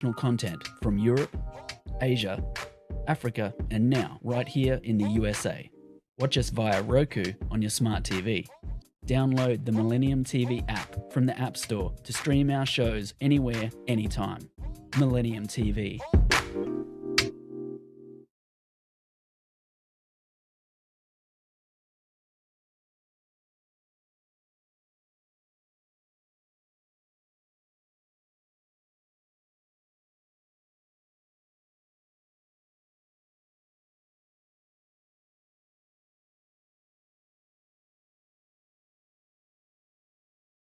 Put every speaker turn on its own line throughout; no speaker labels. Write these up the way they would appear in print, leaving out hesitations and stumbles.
content from Europe, Asia, Africa, and now right here in the USA. Watch us via Roku on your smart TV. Download the Millennium TV app from the App Store to stream our shows anywhere, anytime. Millennium TV.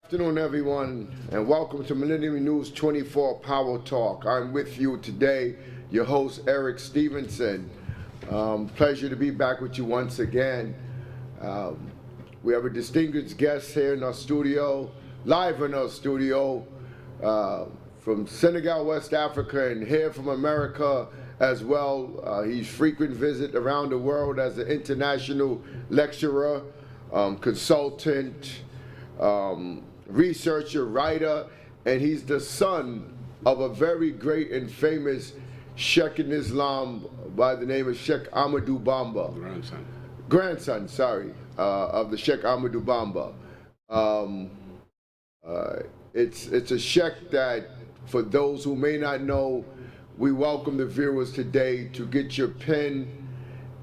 Good afternoon, everyone, and welcome to Millennium News 24 Power Talk. I'm with you today, your host, Eric Stevenson. Pleasure to be back with you once again. We have a distinguished guest here in our studio, live in our studio, from Senegal, West Africa, and here from America as well. He's frequent visit around the world as an international lecturer, consultant, researcher, writer, and he's the son of a very great and famous Sheikh in Islam by the name of Sheikh Ahmadou Bamba. Grandson, sorry, of the Sheikh Ahmadou Bamba. It's a Sheikh that, for those who may not know, we welcome the viewers today to get your pen,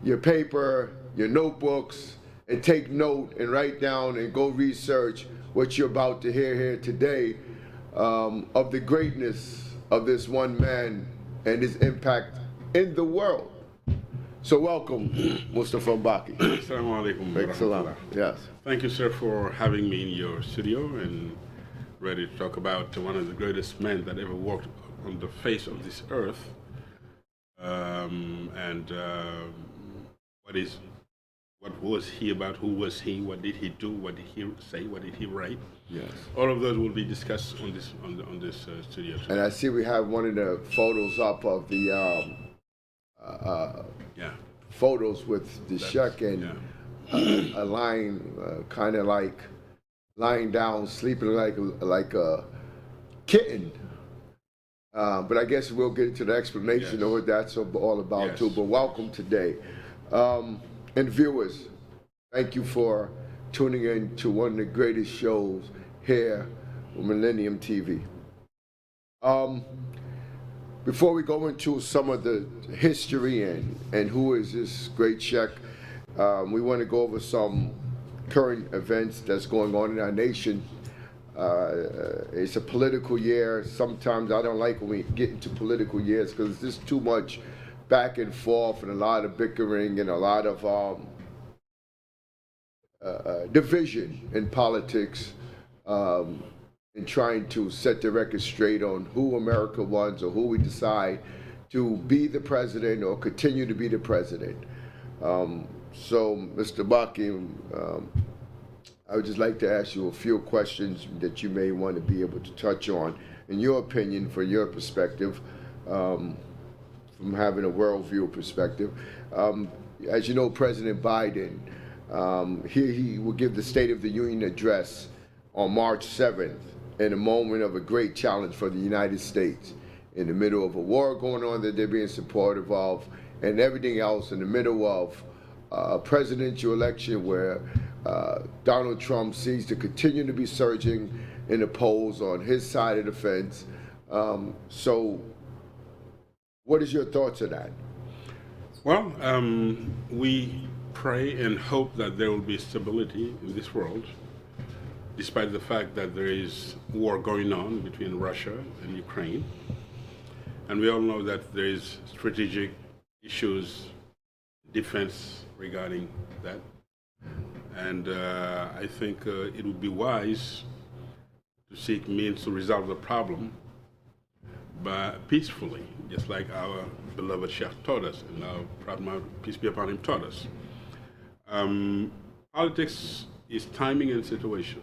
your paper, your notebooks, and take note and write down and go research what you're about to hear here today, of the greatness of this one man and his impact in the world. So welcome, Mustafa Mbaki.
Assalamu alaikum.
Yes.
Thank you, sir, for having me in your studio and ready to talk about one of the greatest men that ever walked on the face of this earth. What was he about? Who was he? What did he do? What did he say? What did he write?
Yes.
All of those will be discussed on this studio today.
And I see we have one of the photos up of the photos with the Sheikh and a lion, kind of like lying down, sleeping like a kitten. But I guess we'll get into the explanation of what that's all about too. But welcome today. And viewers, thank you for tuning in to one of the greatest shows here on Millennium TV. Before we go into some of the history and who is this great Sheikh, we want to go over some current events that's going on in our nation. It's a political year. Sometimes I don't like when we get into political years because there's just too much back and forth and a lot of bickering and a lot of division in politics, in trying to set the record straight on who America wants or who we decide to be the president or continue to be the president. So, Mr. Baki, I would just like to ask you a few questions that you may want to be able to touch on, in your opinion, from your perspective, from having a worldview perspective. As you know, President Biden, he will give the State of the Union address on March 7th in a moment of a great challenge for the United States, in the middle of a war going on that they're being supportive of, and everything else in the middle of a presidential election where Donald Trump seems to continue to be surging in the polls on his side of the fence. So what is your thoughts on that?
Well, we pray and hope that there will be stability in this world, despite the fact that there is war going on between Russia and Ukraine. And we all know that there is strategic issues, defense regarding that. And I think it would be wise to seek means to resolve the problem, but peacefully, just like our beloved Sheikh taught us, and our proud Mount, peace be upon him, taught us. Politics is timing and situation.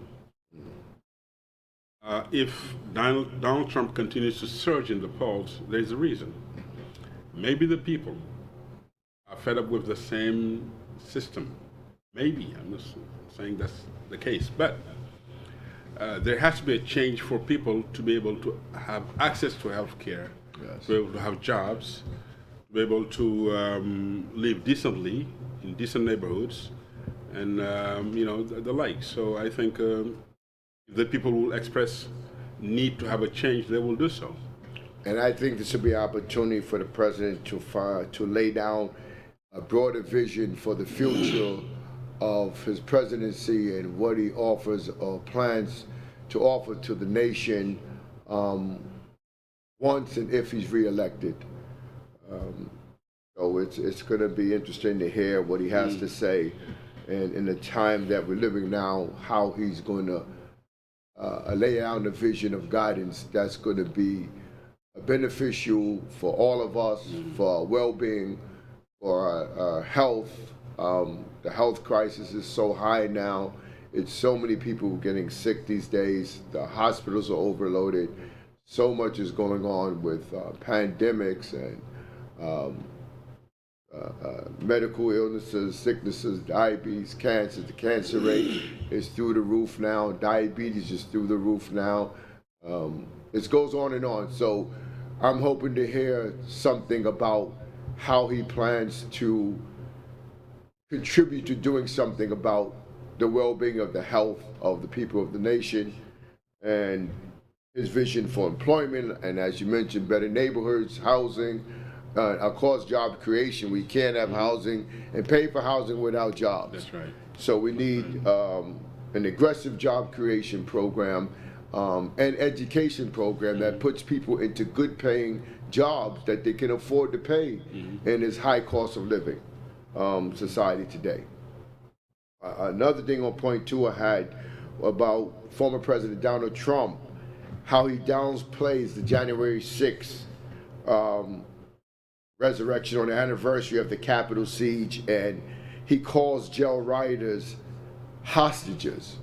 If Donald Trump continues to surge in the polls, there's a reason. Maybe the people are fed up with the same system. Maybe, I'm not saying that's the case, but there has to be a change for people to be able to have access to health care,
Yes.
to be able to have jobs, to be able to live decently in decent neighborhoods, and the like. So I think if the people will express need to have a change, they will do so.
And I think this would be an opportunity for the president to lay down a broader vision for the future of his presidency and what he offers or plans to offer to the nation once and if he's reelected. So it's going to be interesting to hear what he has to say, and in the time that we're living now, how he's going to lay down the vision of guidance that's going to be beneficial for all of us, for our well-being, for our health. The health crisis is so high now. It's so many people getting sick these days. The hospitals are overloaded. So much is going on with pandemics and medical illnesses, sicknesses, diabetes, cancer. The cancer rate is through the roof now. Diabetes is through the roof now. It goes on and on. So I'm hoping to hear something about how he plans to contribute to doing something about the well-being of the health of the people of the nation, and his vision for employment, and as you mentioned, better neighborhoods, housing, of course, job creation. We can't have housing and pay for housing without jobs.
That's right.
So we need an aggressive job creation program and education program that puts people into good paying jobs that they can afford to pay in this high cost of living society today. Another thing on point two I had about former President Donald Trump, how he downplays the January 6th resurrection on the anniversary of the Capitol siege, and he calls jail rioters hostages.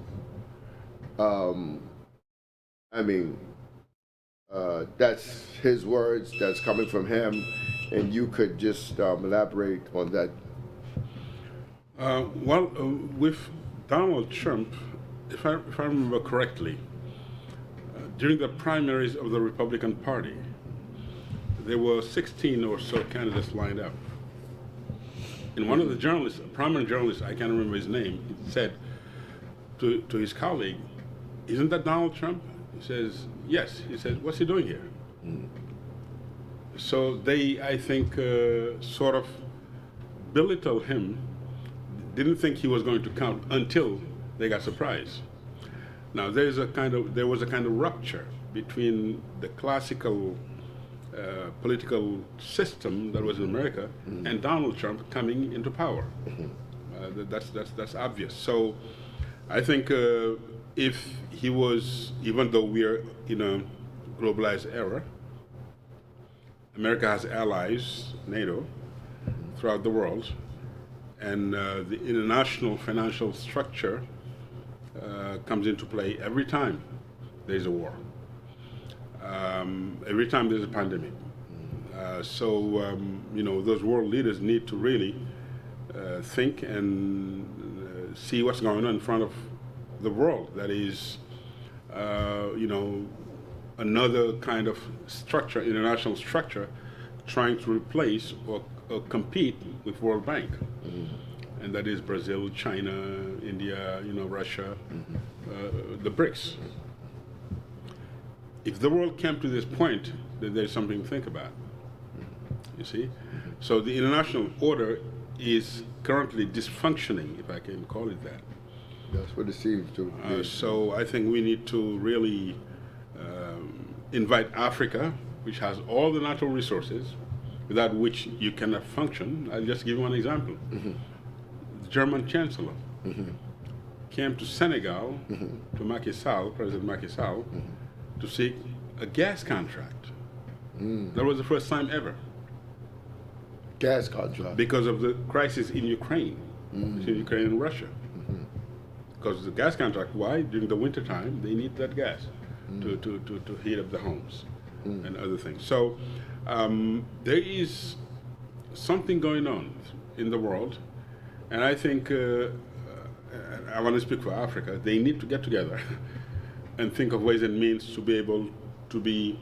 That's his words, that's coming from him, and you could just elaborate on that.
With Donald Trump, if I remember correctly, during the primaries of the Republican Party, there were 16 or so candidates lined up. And one of the journalists, a prominent journalist, I can't remember his name, said to his colleague, "Isn't that Donald Trump?" He says, "Yes." He said, "What's he doing here?" So they, I think, sort of belittled him, didn't think he was going to count until they got surprised. Now there was a kind of rupture between the classical political system that was in America and Donald Trump coming into power. That's obvious. So I think if he was, even though we are in a globalized era, America has allies, NATO, throughout the world, and the international financial structure comes into play every time there's a war, every time there's a pandemic. Those world leaders need to really think and see what's going on in front of the world. That is, another kind of structure, international structure, trying to replace or compete with World Bank. And that is Brazil, China, India, Russia, the BRICS. If the world came to this point, then there's something to think about. You see? So the international order is currently dysfunctioning, if I can call it that.
That's what it seems to be.
So I think we need to really invite Africa, which has all the natural resources, without which you cannot function. I'll just give you one example. The German Chancellor came to Senegal, to Macky Sall, President Macky Sall, to seek a gas contract. That was the first time ever.
Gas contract.
Because of the crisis in Ukraine, between Ukraine and Russia. Because the gas contract, why? During the winter time, they need that gas to heat up the homes and other things. So there is something going on in the world, and I think, I want to speak for Africa, they need to get together and think of ways and means to be able to be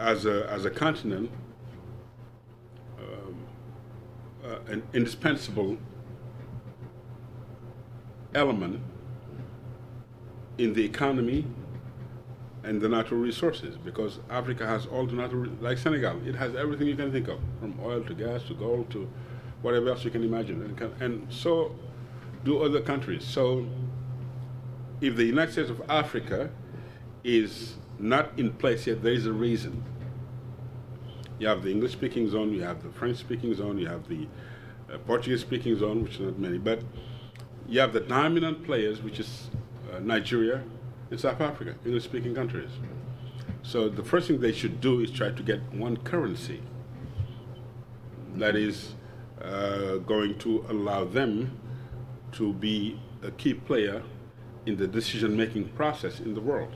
as a continent, an indispensable element in the economy and the natural resources, because Africa has all the natural, like Senegal, it has everything you can think of, from oil to gas to gold to whatever else you can imagine, and so do other countries. So if the United States of Africa is not in place yet, there is a reason. You have the English-speaking zone, you have the French-speaking zone, you have the Portuguese-speaking zone, which is not many, but you have the dominant players, which is Nigeria and South Africa, English-speaking countries. So the first thing they should do is try to get one currency that is going to allow them to be a key player in the decision-making process in the world.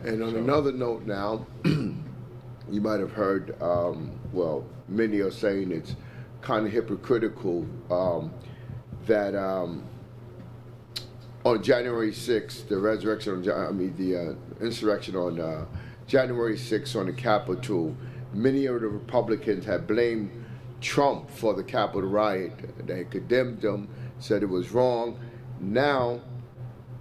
And on another note now, you might have heard, well, many are saying it's kind of hypocritical that on January 6th, the resurrection, the insurrection on January 6th on the Capitol, many of the Republicans had blamed Trump for the Capitol riot. They condemned him, said it was wrong. Now,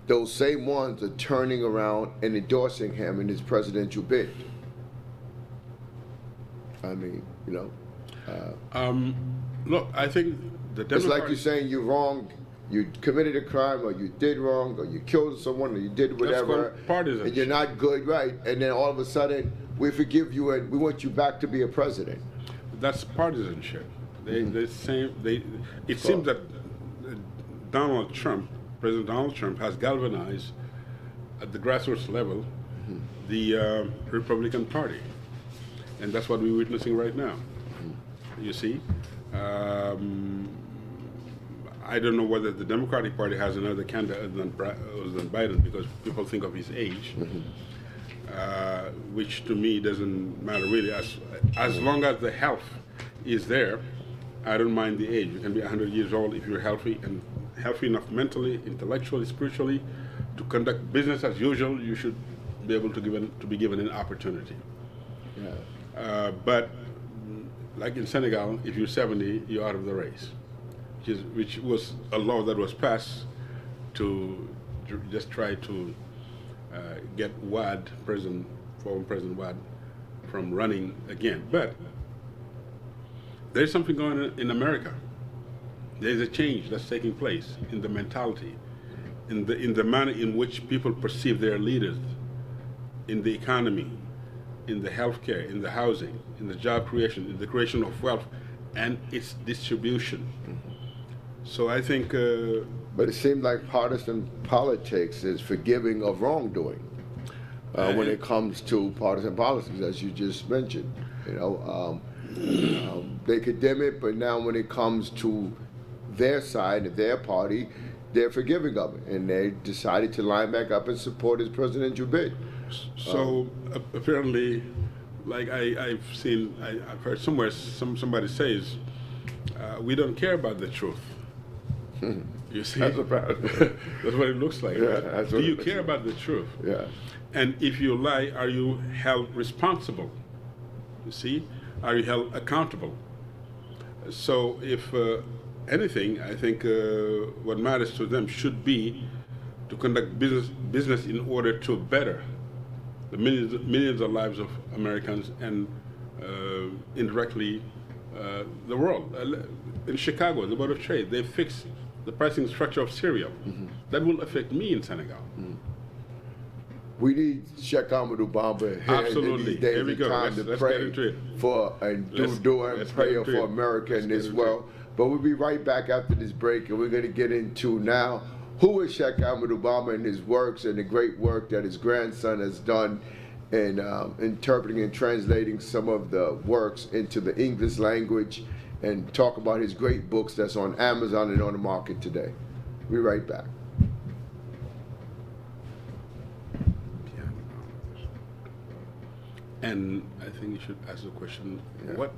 those same ones are turning around and endorsing him in his presidential bid. I mean, you know.
Look, I think the Democrats...
It's like you're saying you're wrong, you committed a crime, or you did wrong, or you killed someone, or you did whatever.
That's partisan.
And you're not good, right? And then all of a sudden, we forgive you and we want you back to be a president.
That's partisanship. It seems that Donald Trump, President Donald Trump, has galvanized at the grassroots level the Republican Party, and that's what we're witnessing right now. You see, I don't know whether the Democratic Party has another candidate other than Biden, because people think of his age, which to me doesn't matter really. As long as the health is there, I don't mind the age. You can be 100 years old if you're healthy, and healthy enough mentally, intellectually, spiritually, to conduct business as usual. You should be able to be given an opportunity. Yeah. But like in Senegal, if you're 70, you're out of the race, which was a law that was passed to just try to get former President Wade from running again. But there's something going on in America. There's a change that's taking place in the mentality, in the manner in which people perceive their leaders, in the economy, in the healthcare, in the housing, in the job creation, in the creation of wealth, and its distribution. So I think...
but it seems like partisan politics is forgiving of wrongdoing when it comes to partisan politics, as you just mentioned. You know, they condemn it, but now when it comes to their side, their party, they're forgiving of it, and they decided to line back up and support his presidential bid.
So apparently, like I've heard somewhere somebody says, we don't care about the truth. You see, that's what it looks like. Yeah, right? Do you care about the truth?
Yeah.
And if you lie, are you held responsible? You see, are you held accountable? So if anything, I think what matters to them should be to conduct business in order to better the millions of lives of Americans and indirectly the world. In Chicago, the Board of Trade, they fixed the pricing structure of cereal. That will affect me in Senegal.
We need Sheikh Amadou Bamba
Absolutely.
in these days.
Here we go.
Time
let's
to pray
get into it.
For and do prayer for America in this world. But we'll be right back after this break, and we're going to get into now who is Sheikh Amadou Bamba and his works and the great work that his grandson has done in interpreting and translating some of the works into the English language, and talk about his great books that's on Amazon and on the market today. We'll be right back.
And I think you should ask the question, what?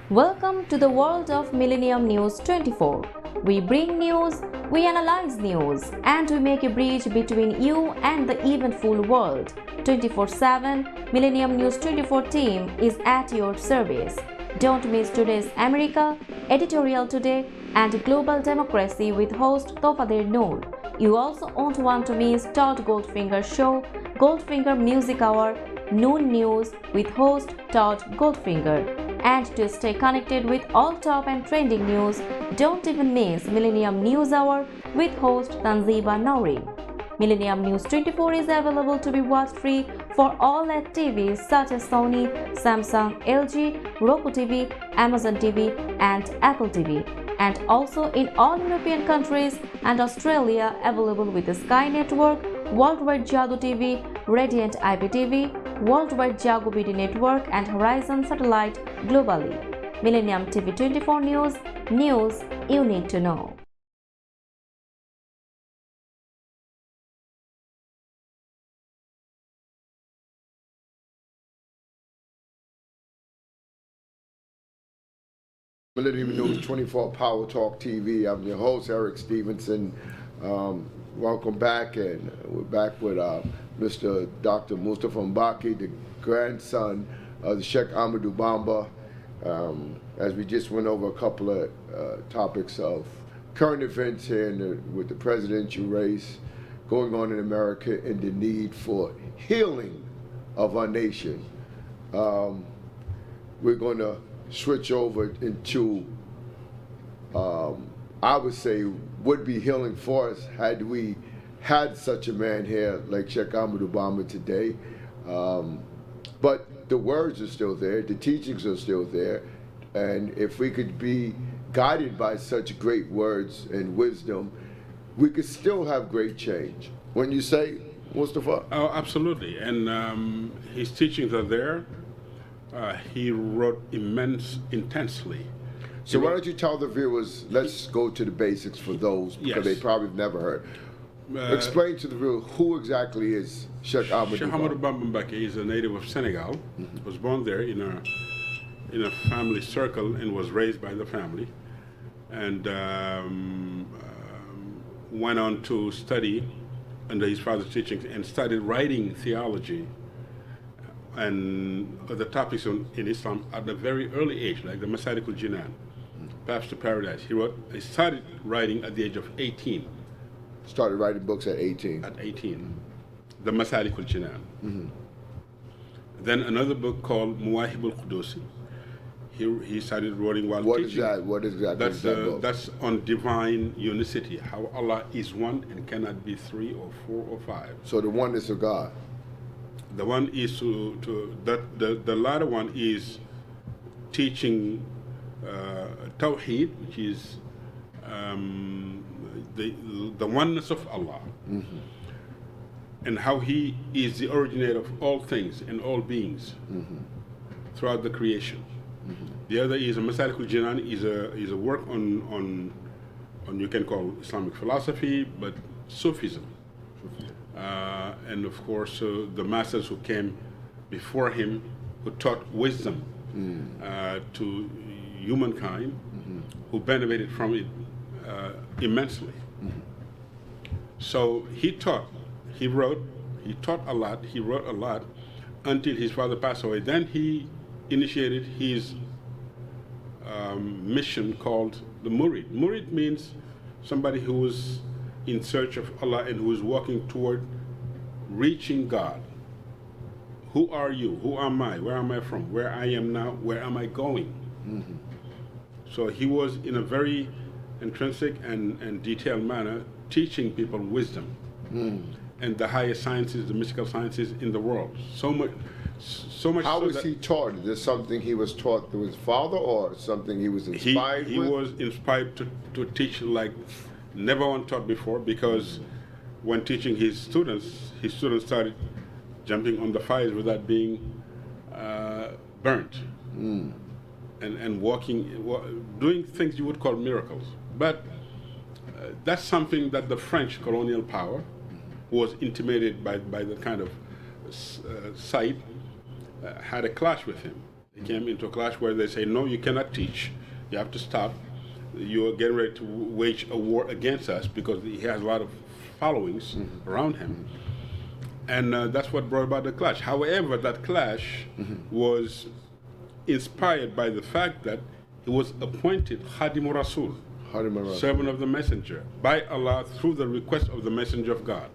Welcome to the world of Millennium News 24. We bring news, we analyze news, and we make a bridge between you and the eventful world. 24/7, Millennium News 24 team is at your service. Don't miss today's America, Editorial Today, and Global Democracy with host Tofader Noor. You also won't want to miss Todd Goldfinger's show, Goldfinger Music Hour, Noon News with host Todd Goldfinger. And to stay connected with all top and trending news, don't even miss Millennium News Hour with host Tanziba Nouri. Millennium News 24 is available to be watched free for all LED TVs such as Sony, Samsung, LG, Roku TV, Amazon TV, and Apple TV. And also in all European countries and Australia, available with the Sky Network, Worldwide Jago TV, Radiant IPTV, Worldwide Jago BD Network, and Horizon Satellite globally. Millennium TV 24 News, news you need to know.
Millennium News 24 Power Talk TV. I'm your host, Eric Stevenson. Welcome back, and we're back with Mr. Dr. Mustafa Mbaki, the grandson of the Sheikh Ahmadou Bamba, as we just went over a couple of topics of current events here with the presidential race going on in America and the need for healing of our nation. We're going to switch over into, I would say, would be healing for us had we had such a man here like Sheikh Ahmadou Bamba today. But the words are still there, the teachings are still there, and if we could be guided by such great words and wisdom, we could still have great change. When you say, Mustafa?
Oh, absolutely. And his teachings are there. He wrote intensely.
So why don't you tell the viewers, let's go to the basics for those, because they probably have never heard. Explain to the viewers, who exactly is Sheikh Ahmadou Bamba?
Sheikh Ahmadou Bamba Mbaki is a native of Senegal. Was born there in a family circle and was raised by the family. And went on to study under his father's teachings and started writing theology and other topics in Islam at a very early age, like the Masalikul Jinan, Paths to Paradise. He started writing at the age of 18.
Started writing books at 18.
At 18, the Masalikul Jinan. Then another book called Muwahibul Qudusi. He started writing while teaching.
What exactly is that book?
That's on divine unicity, how Allah is one and cannot be three or four or five.
So the oneness of God.
The one is the latter one is teaching Tawheed, which is the oneness of Allah, and how He is the originator of all things and all beings throughout the creation. The other is a Masalikul Jinan, is a work on you can call Islamic philosophy, but Sufism. And of course, the masters who came before him, who taught wisdom to humankind, who benefited from it immensely. So he taught, he taught a lot, he wrote a lot until his father passed away. Then he initiated his mission called the Murid. Murid means somebody who was in search of Allah and who is walking toward reaching God. Who are you? Who am I? Where am I from? Where I am now? Where am I going? So he was in a very intrinsic and detailed manner teaching people wisdom and the highest sciences, the mystical sciences in the world. So much.
How was he taught? Is this something he was taught through his father, or something he was inspired with?
He was inspired to teach like never one taught before, because when teaching his students started jumping on the fires without being burnt, and doing things you would call miracles. But that's something that the French colonial power was intimidated by the kind of sight had a clash with him. They came into a clash where they say, no, you cannot teach. You have to stop. You're getting ready to wage a war against us because he has a lot of followings around him. And that's what brought about the clash. However, that clash was inspired by the fact that he was appointed Khadim Rasul, servant of the messenger, by Allah through the request of the messenger of God.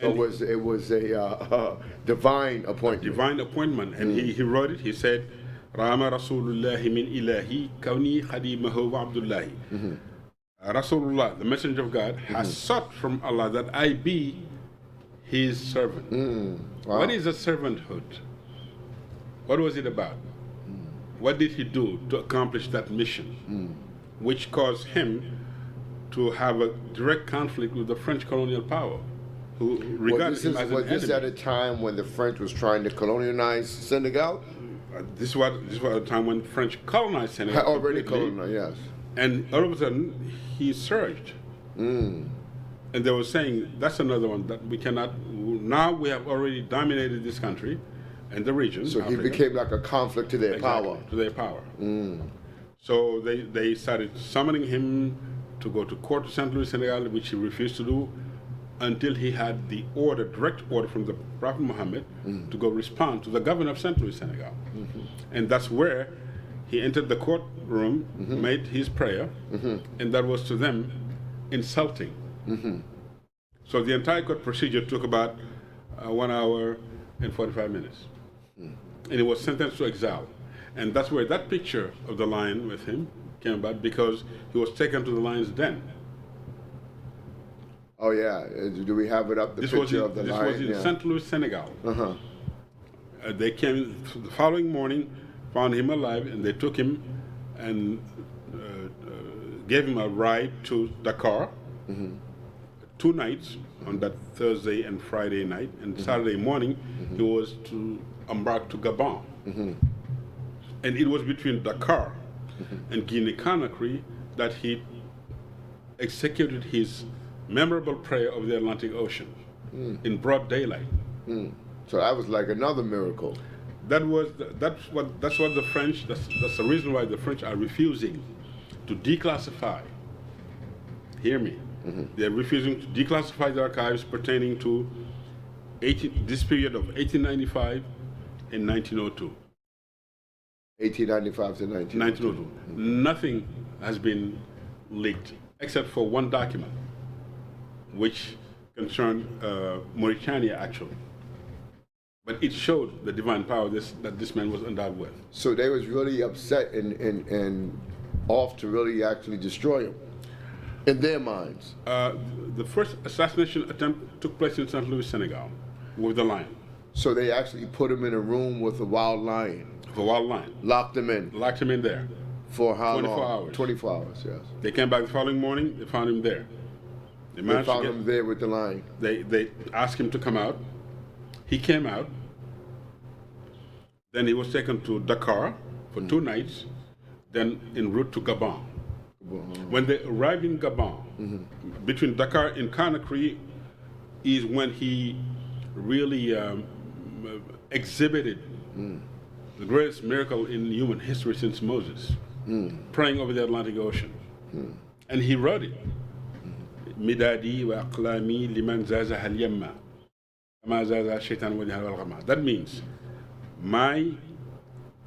So it was a divine appointment.
Divine appointment. And he wrote it. He said, Rama Rasulullah min ilahi kawni khadimahu wa abdullahi. Rasulullah, the messenger of God, has sought from Allah that I be his servant.
Wow.
What is a servanthood? What was it about? What did he do to accomplish that mission, which caused him to have a direct conflict with the French colonial power, who regarded him as an enemy?
Was this at a time when the French was trying to colonialize Senegal?
This was a time when French colonized Senegal.
Had already colonized, yes.
And all of a sudden, he surged. And they were saying, that's another one that we cannot, now we have already dominated this country and the region.
So Africa. He became like a conflict to their power.
To their power. So they started summoning him to go to court to St. Louis, Senegal, which he refused to do until he had the order, direct order from the Prophet Muhammad to go respond to the governor of St. Louis, Senegal. And that's where he entered the courtroom, made his prayer, and that was to them insulting. So the entire court procedure took about 1 hour and 45 minutes. And he was sentenced to exile. And that's where that picture of the lion with him came about, because he was taken to the lion's den.
Oh yeah, do we have it up, the picture of the lion?
This was in St. Louis, Senegal. They came the following morning, found him alive, and they took him and gave him a ride to Dakar, 2 nights, on that Thursday and Friday night, and Saturday morning he was to embark to Gabon. And it was between Dakar and Guinea-Conakry that he executed his memorable prayer over the Atlantic Ocean in broad daylight.
So that was like another miracle.
That's what the French. That's the reason why the French are refusing to declassify. Hear me. They're refusing to declassify the archives pertaining to this period of 1895 and 1902.
1895 to 1902.
Nothing has been leaked except for one document, which concerned Mauritania, actually. But it showed the divine power that this man was endowed with.
So they was really upset and off to really actually destroy him, in their minds.
The first assassination attempt took place in St. Louis, Senegal, with the lion.
So they actually put him in a room with a wild lion.
With a wild lion.
Locked him in.
Locked him in there.
For how
24
long?
hours.
24 hours, yes.
They came back the following morning, they found him there.
They found him there with the lion.
They asked him to come out. He came out. Then he was taken to Dakar for 2 nights, then en route to Gabon. When they arrived in Gabon, between Dakar and Conakry is when he really exhibited the greatest miracle in human history since Moses, praying over the Atlantic Ocean. And he wrote it. Midadi wa aqlami liman zazaha al-yamma kama zazaha shaitan wa jahal wal-ghama. That means my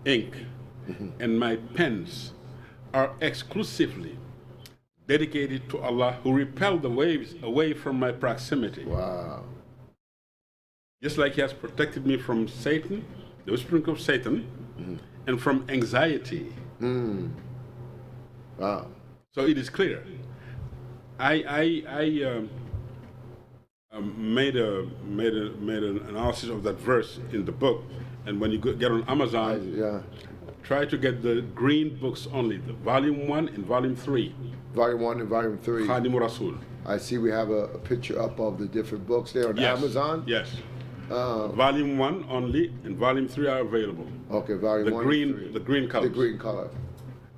ink and my pens are exclusively dedicated to Allah, who repelled the waves away from my proximity.
Wow.
Just like he has protected me from Satan, the whispering of Satan, and from anxiety.
Wow.
So it is clear. I made an analysis of that verse in the book, and when you get on Amazon, try to get the green books only, the volume 1 and volume 3.
Volume 1 and volume 3.
Khadim Rasul.
I see we have a picture up of the different books there on Amazon.
Yes. Volume 1 only and volume 3 are available.
Okay, volume 1 and 3.
The green color.
The green color.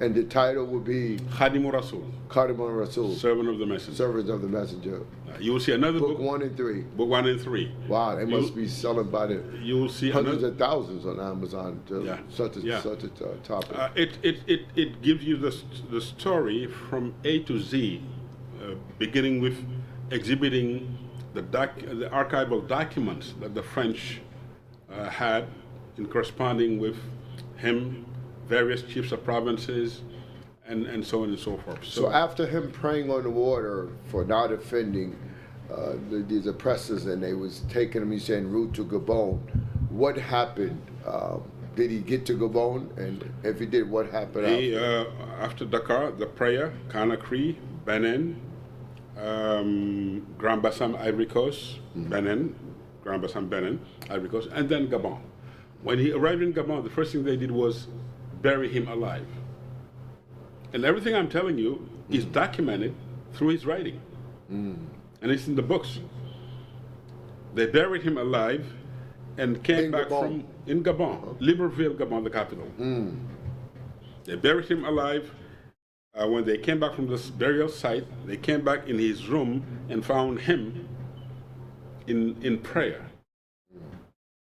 And the title would be
Khadimu Rasul,
Khadim Rasul,
servant of the messenger.
Servants of the Messenger.
You will see another
Book
book,
1 and 3.
book 1 and 3.
Wow, they must be selling by the
You will see
hundreds
another.
of thousands on Amazon. Such a topic.
It gives you the story from A to Z, beginning with exhibiting the archival documents that the French had in corresponding with him, various chiefs of provinces, and so on and so forth.
So after him praying on the water for not offending these oppressors, and they was taking him, he's saying, route to Gabon, what happened? Did he get to Gabon? And if he did, what happened
after Dakar, the prayer, Conakry, Benin, Grand Bassam, Ivory Coast, Benin, Grand Bassam, Benin, Ivory Coast, and then Gabon. When he arrived in Gabon, the first thing they did was bury him alive. And everything I'm telling you is documented through his writing. And it's in the books. They buried him alive and came back from Gabon, Libreville, Gabon, the capital. They buried him alive. When they came back from this burial site, they came back in his room and found him in prayer.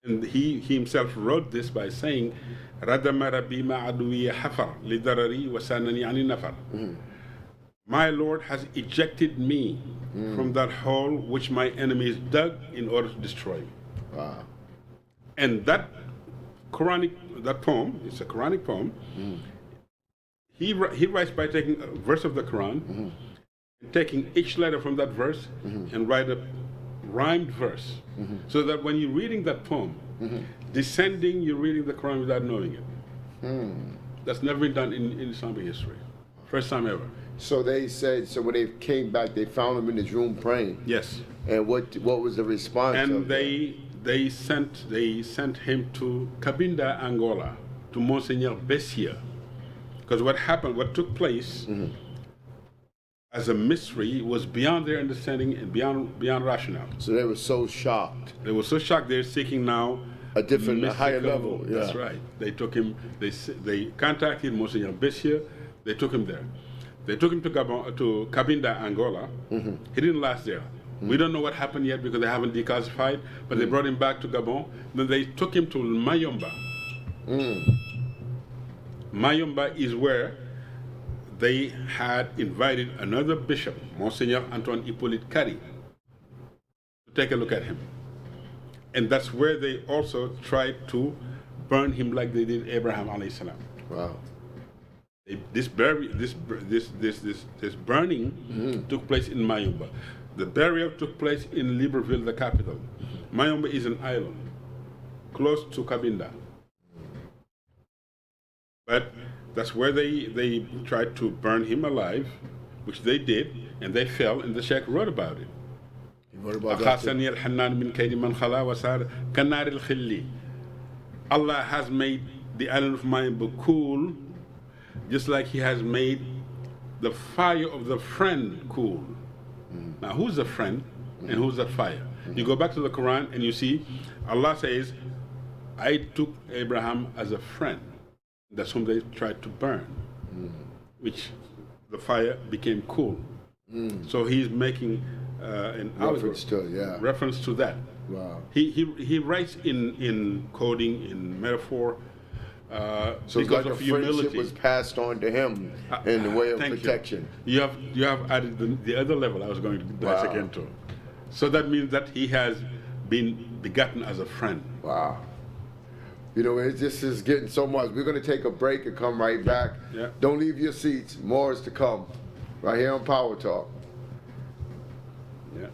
And he himself wrote this by saying, "Radama Rabbi ma'aduwi hafar lidarari wasanani ani nafar." My Lord has ejected me from that hole which my enemies dug in order to destroy me.
Wow.
And that poem, it's a Quranic poem. He writes by taking a verse of the Quran, and taking each letter from that verse and write a rhymed verse, so that when you're reading that poem, descending, you're reading the Quran without knowing it. That's never been done in Islamic history. First time ever.
So they said, so when they came back, they found him in his room praying.
Yes.
And what was the response?
And they sent him to Cabinda, Angola, to Monseigneur Bessier, because what took place as a mystery was beyond their understanding and beyond rationale.
So they were so shocked.
They were so shocked. They're seeking now
a higher level. Yeah.
That's right. They took him. They contacted Monseigneur Bessier. They took him there. They took him to Cabinda, Angola. He didn't last there. We don't know what happened yet because they haven't declassified. But they brought him back to Gabon. Then they took him to Mayomba. Mayomba is where they had invited another bishop, Monseigneur Antoine Hippolyte Kari, to take a look at him. And that's where they also tried to burn him like they did Abraham alayhi salam.
Wow.
This burning took place in Mayomba. The burial took place in Libreville, the capital. Mayomba is an island close to Cabinda. But that's where they tried to burn him alive, which they did, and they fell, and the Sheikh wrote about it.
He wrote about that.
Allah has made the island of Mayomba cool, just like He has made the fire of the friend cool. Now, who's the friend and who's the fire? You go back to the Quran and you see Allah says, I took Abraham as a friend. That's whom they tried to burn, which the fire became cool. So he's making an
reference
to that.
Wow.
He writes in coding, in metaphor,
so
because
like
of
a
humility.
friendship was passed on to him in the way of protection.
You have added the other level I was going to dissect into. So that means that he has been begotten as a friend.
Wow. You know, this is getting so much. We're going to take a break and come right back.
Yeah.
Don't leave your seats. More is to come. Right here on Power Talk.
Yeah.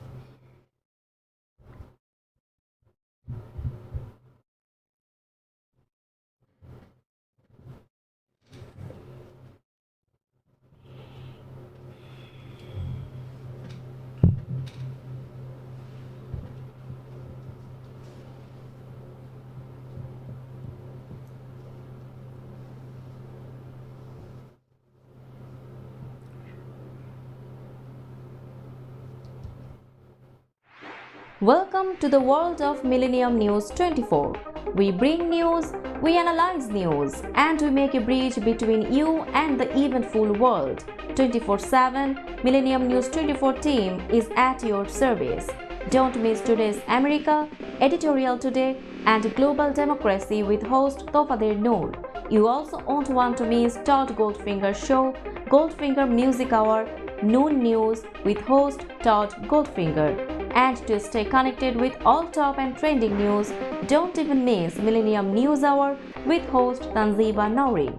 Welcome to the world of Millennium News 24. We bring news, We analyze news and we make a bridge between you and the eventful world. 24/7, Millennium News 24 team is at your service. Don't miss today's America, Editorial Today, and Global Democracy with host Tofader Noor. You also won't want to miss Todd Goldfinger's show, Goldfinger Music Hour, Noon News with host Todd Goldfinger. And to stay connected with all top and trending news, don't even miss Millennium News Hour with host Tanziba Nouri.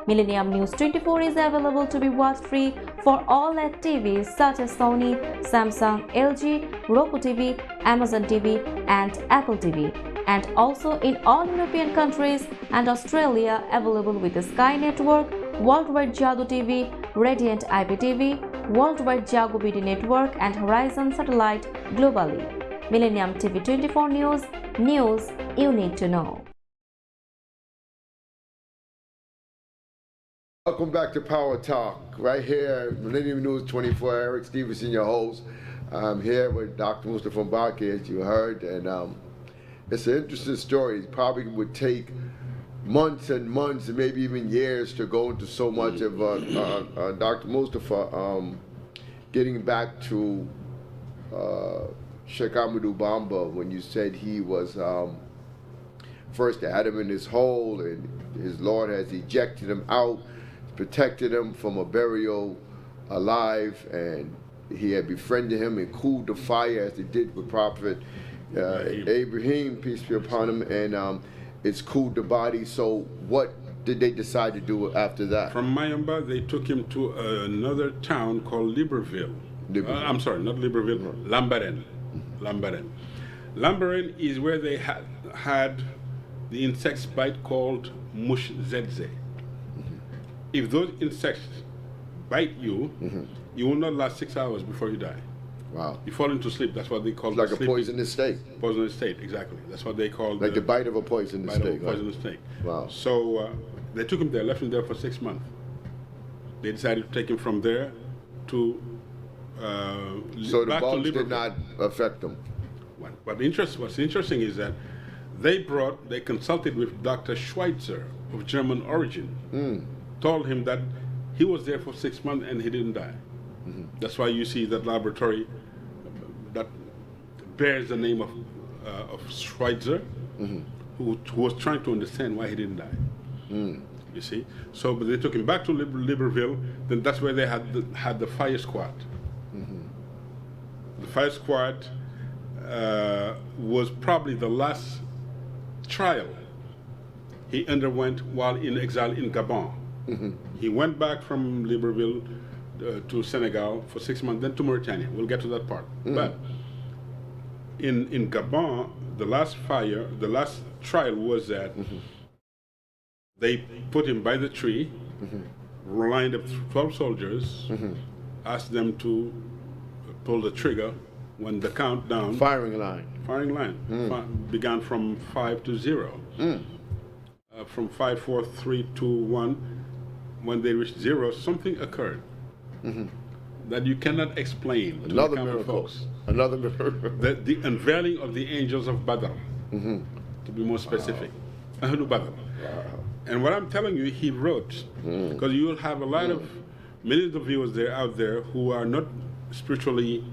Millennium News 24 is available to be watched free for all LED TVs such as Sony, Samsung, LG, Roku TV, Amazon TV, and Apple TV. And also in all European countries and Australia, available with the Sky Network, Worldwide Jadu TV, Radiant IPTV, Worldwide Jago BD Network, and Horizon Satellite globally. Millennium TV 24 News you need to know.
Welcome back to Power Talk, right here, Millennium News 24. Eric Stevenson, your host. I'm here with Dr. Mustafa Mbaki, as you heard, and it's an interesting story. It probably would take months and months and maybe even years to go into so much of Dr. Mustafa. Getting back to Sheikh Ahmadou Bamba, when you said he was first Adam in his hole and his Lord has ejected him out, protected him from a burial alive, and he had befriended him and cooled the fire as he did with Prophet Abraham, peace be upon him, and it's cooled the body. So what did they decide to do after that?
From Mayamba, they took him to another town called Libreville. I'm sorry, not Libreville, Lambaréné. Lambaréné is where they had the insect bite called mush zedze. If those insects bite you, you will not last 6 hours before you die.
Wow.
You fall into sleep. That's what they call
it. Like a poisonous snake.
Poisonous snake, exactly. That's what they call
like the bite of a poisonous snake.
Poisonous snake.
Wow.
So they took him there, left him there for 6 months. They decided to take him from there to
so the bugs did not affect him.
But what's interesting is that they consulted with Dr. Schweitzer of German origin. Told him that he was there for 6 months and he didn't die. That's why you see that laboratory that bears the name of Schweitzer, who was trying to understand why he didn't die. You see, so but they took him back to Libreville. Then that's where they had the fire squad. The fire squad was probably the last trial he underwent while in exile in Gabon. He went back from Libreville to Senegal for 6 months, then to Mauritania. We'll get to that part. But in Gabon, the last trial was that they put him by the tree, lined up 12 soldiers, asked them to pull the trigger when the countdown.
Firing line
began from 5 to 0. From 5, 4, 3, 2, 1. When they reached 0, something occurred that you cannot explain.
Another miracle. Another miracle.
The unveiling of the angels of Badr, to be more specific. Ahlu Badr. And what I'm telling you, he wrote, because you will have a lot of millions of viewers out there who are not spiritually,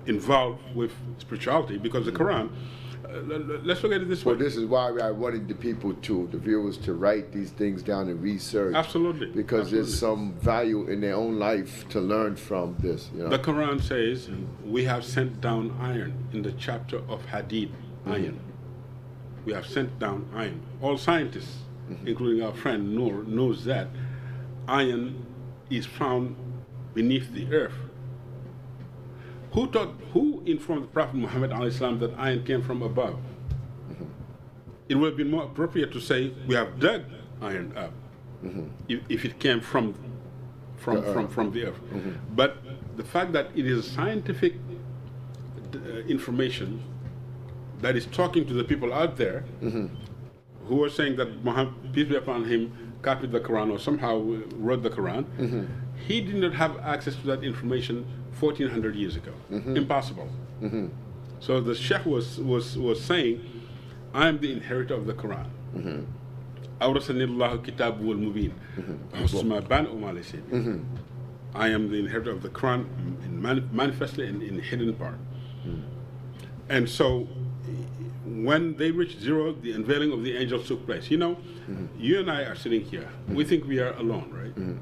involved with spirituality, because the Quran. Let's look at it this way.
Well, this is why I wanted the viewers to write these things down and research.
Absolutely.
Because there's some value in their own life to learn from this. You know?
The Quran says, we have sent down iron in the chapter of Hadid, iron. We have sent down iron. All scientists, including our friend Noor, knows that iron is found beneath the earth. Who informed the Prophet Muhammad ﷺ that iron came from above? It would have been more appropriate to say we have dug iron up, if it came from the earth. But the fact that it is scientific information that is talking to the people out there who are saying that Muhammad, peace be upon him, copied the Quran or somehow wrote the Quran. He did not have access to that information 1400 years ago. Impossible. So the Sheikh was saying I am the inheritor of the Quran. أورثني الله كتابه المبين حسن بان وما ليس. I am the inheritor of the Quran manifestly and in hidden part. And so when they reached 0, the unveiling of the angels took place. You know, you and I are sitting here. We think we are alone, right?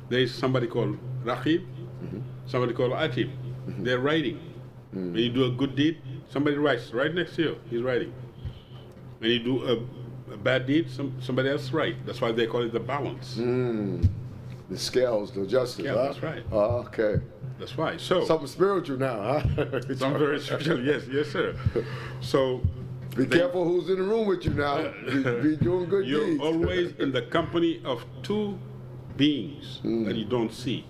There is somebody called Raqib, somebody called Atib. They're writing. When you do a good deed, somebody writes right next to you. He's writing. When you do a bad deed, somebody else writes. That's why they call it the balance.
The scales, the justice.
Yeah,
huh?
that's right.
Oh, okay.
That's why. So
Something spiritual now, huh?
something very special. Yes, sir. So
Be careful who's in the room with you now. Be doing good
you're
deeds.
always in the company of two beings that you don't see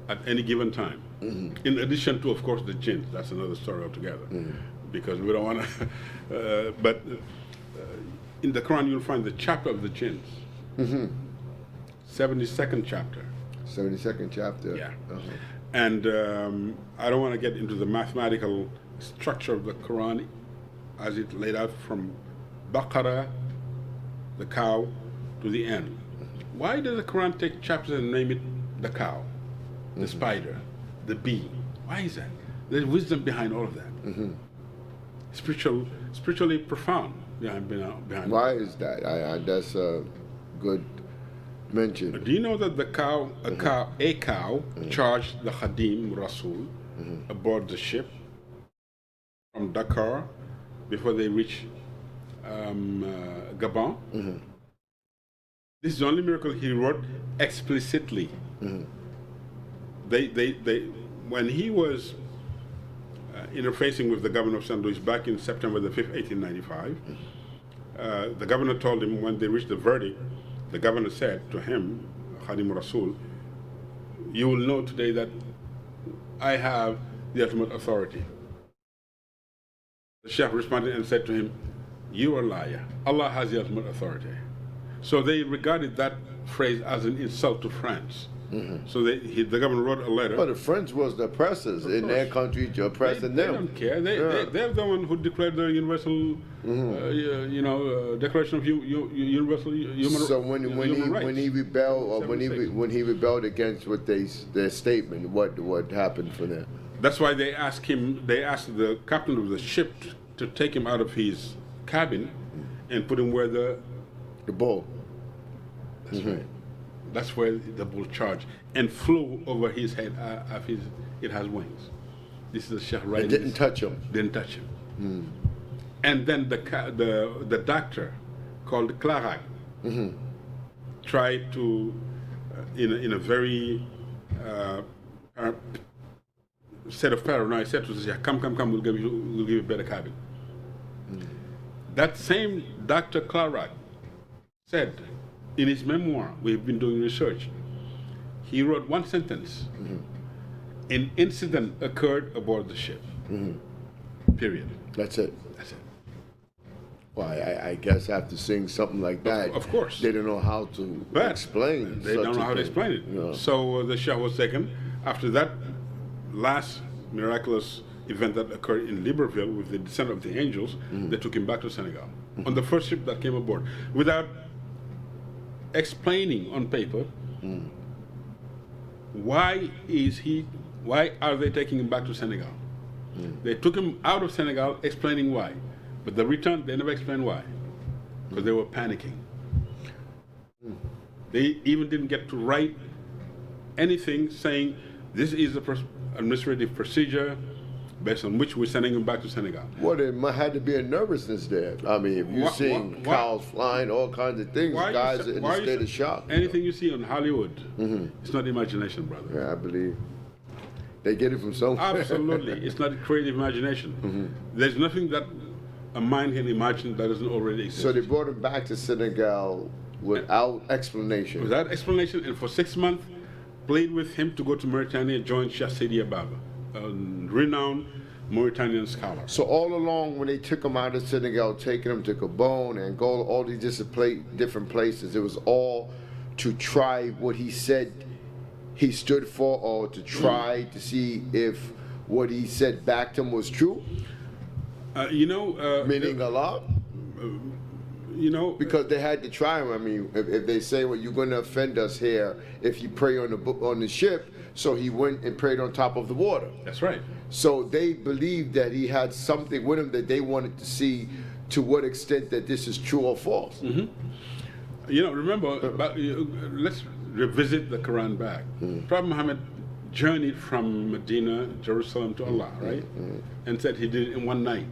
at any given time. In addition to, of course, the jinn. That's another story altogether. Because we don't want to. But in the Quran, you'll find the chapter of the jinns. 72nd chapter.
72nd chapter.
Yeah. And I don't want to get into the mathematical structure of the Quran as it laid out from Baqarah, the cow, to the end. Why does the Quran take chapters and name it the cow, the spider, the bee? Why is that? There's wisdom behind all of that. Spiritually profound behind
Why is that? That's a good mention.
Do you know that the cow, a cow charged the Khadim Rasul aboard the ship from Dakar before they reach Gabon? This is the only miracle he wrote explicitly. When he was interfacing with the governor of St. Louis back in September the 5th, 1895, the governor told him when they reached the verdict, the governor said to him, Khadim Rasul, you will know today that I have the ultimate authority. The Sheikh responded and said to him, you are a liar. Allah has the ultimate authority. So they regarded that phrase as an insult to France. So the governor wrote a letter.
But the French was the oppressors in their country, oppressing
They
them.
don't care. They're the one who declared the universal, Declaration of Universal Human Rights.
So when he rebelled, or when he rebelled against what their statement, what happened for them?
That's why they asked him. They asked the captain of the ship to take him out of his cabin and put him where the
bull.
That's right. That's where the bull charged and flew over his head. It has wings. This is the Sheikh writing.
It didn't touch him.
Didn't touch him. And then the doctor called Clarac tried to, in a very set of paranoia, said to the Sheikh, come, we'll give you a better cabin. That same Dr. Clarac said, in his memoir, we've been doing research, he wrote one sentence. An incident occurred aboard the ship. Period.
That's it.
That's it.
Well, I guess after seeing something like that,
Of course.
they don't know how to explain.
They don't know how to explain it.
Yeah.
So the Shah was taken. After that last miraculous event that occurred in Libreville with the descent of the angels, they took him back to Senegal on the first ship that came aboard without explaining on paper why are they taking him back to Senegal. They took him out of Senegal explaining why, but the return they never explained why, because they were panicking. They even didn't get to write anything saying this is the administrative procedure based on which we're sending him back to Senegal.
Well, there had to be a nervousness there. I mean, if you're seeing cows flying, all kinds of things, guys are in a state of shock.
Anything you see on Hollywood, it's not imagination, brother.
Yeah, I believe. They get it from somewhere.
Absolutely. It's not creative imagination. There's nothing that a mind can imagine that doesn't already exist.
So they brought him back to Senegal without explanation.
Without explanation, and for 6 months, played with him to go to Mauritania and join Cheikh Sidi Ababa, a renowned Mauritanian scholar.
So all along, when they took him out of Senegal, taking him to Gabon and Angola, all these different places, it was all to try what he said he stood for, or to try to see if what he said back to him was true? Meaning Allah? Because they had to try him. I mean, if they say, well, you're going to offend us here if you pray on the ship, so he went and prayed on top of the water.
That's right.
So they believed that he had something with him that they wanted to see to what extent that this is true or false.
Remember, let's revisit the Quran back. Prophet Muhammad journeyed from Medina, Jerusalem to Allah, right? And said he did it in one night.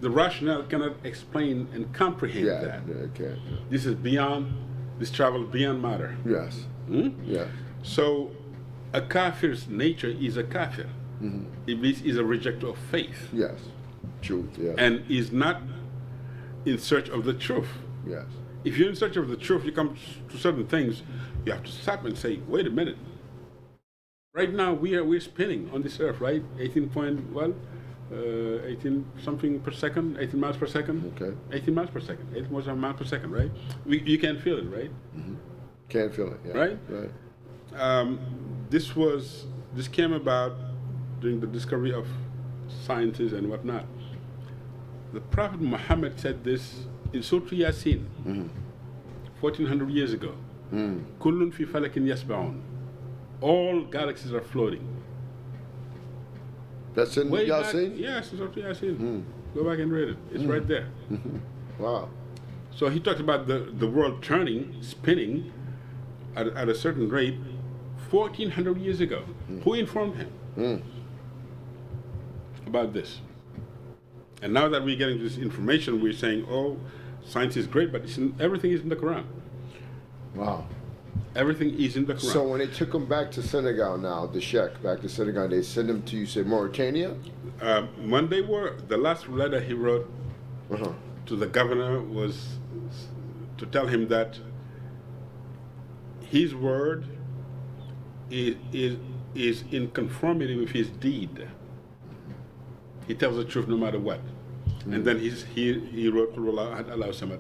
The rationale cannot explain and comprehend that.
Yeah, it can't.
This travel beyond matter.
Yes. Yeah.
So, a kafir's nature is a kafir. Iblis is a rejecter of faith.
Yes. Truth, yeah.
And is not in search of the truth.
Yes.
If you're in search of the truth, you come to certain things, you have to stop and say, wait a minute. Right now, we're spinning on this earth, right? 18 something per second, 18 miles per second.
Okay.
18 miles per second, 18 miles per second, right? You can feel it, right?
Can't feel it, yeah.
Right?
Right.
This came about during the discovery of sciences and whatnot. The Prophet Muhammad said this in Surah Yasin, 1400 years ago. Kullun fi falakin yasba'un. All galaxies are floating.
That's in Yasin?
Yes, it's Surah Yasin. Go back and read it. It's right there.
Wow.
So he talked about the world turning, spinning at a certain rate 1400 years ago. Who informed him about this? And now that we're getting this information, we're saying, oh, science is great, but everything is in the Quran.
Wow.
Everything is in the Quran.
So when they took him back to Senegal now, the Sheikh, back to Senegal, they sent him to, you say, Mauritania?
When they were, the last letter he wrote to the governor was to tell him that his word is in conformity with his deed. He tells the truth no matter what. And then he wrote, Allah Samad.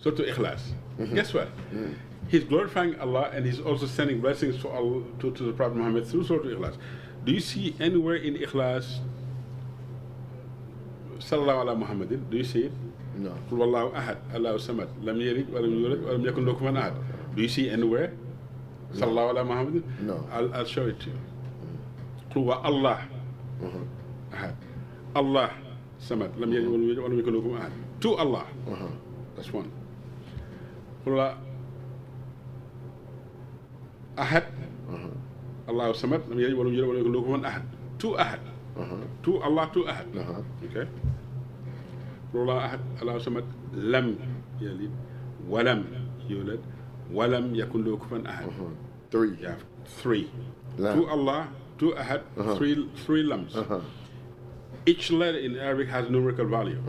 So to Ikhlas. Guess what? He's glorifying Allah and he's also sending blessings to Allah, to the Prophet Muhammad through Surah Ikhlas. Do you see anywhere in Ikhlas Sallallahu ala Muhammadin? Do you see it?
No.
Qul Wallahu ahad, Allahu samad, lam yalid wa lam yulad wa lam yakun lahu kufuwan ahad. Do you see anywhere? Sallallahu ala Muhammadin?
No.
I'll show it to you. Qul wa Allah ahad. Allah samad, lam yalid wa lam yulad wa lam yakun lahu kufuwan ahad. To Allah. That's one. Qul ahad. Allahu samad, lam yalid wa lam yulad wa lam yakun lahu kufuwan ahad. To ahad. To Allah, to ahad. Okay. Allah ahad, Allahu samad, lam yalid, walam yulad, walam yakun lahu kufuwan ahad.
Three.
Yeah, three.
Lam.
To Allah, to ahad, three lams. Each letter in Arabic has numerical value.